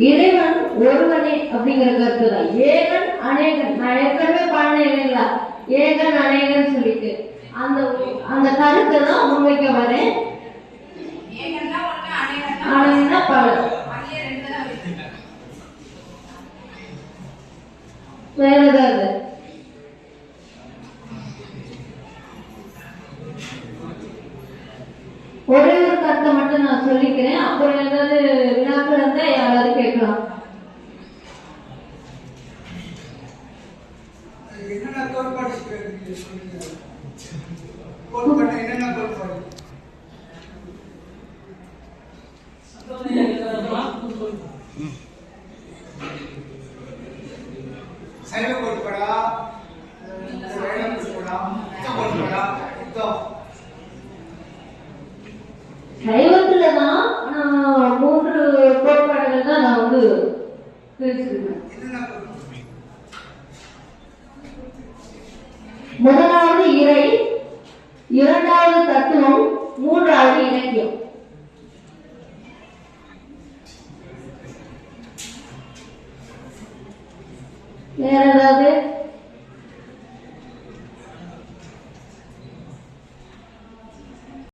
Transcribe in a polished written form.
இறைவன் ஒருவனே அப்படிங்கிற கருத்து தான். ஏகன் அநேகன், நான் ஏற்கனவே பாடினேன் இல்லைங்களா, ஏகன் அநேகன் சொல்லிட்டு அந்த கருத்தை தான் முன்வைக்க வரேன். அநேகன்னா பலர், வேற ஏதாவது ஒரே ஒரு கருத்தை மட்டும் நான் சொல்லிக்கிறேன். அப்புறம் ஏதாவது வினாக்கள் இருந்தா யாராவது கேட்கலாம். சைவத்துலதான் 3 கோட்பாடுகள் தான் நான் பிரிச்சிருக்கேன். முதலாவது இறை, இரண்டாவது தத்துவம், மூன்றாவது இலக்கியம். வேற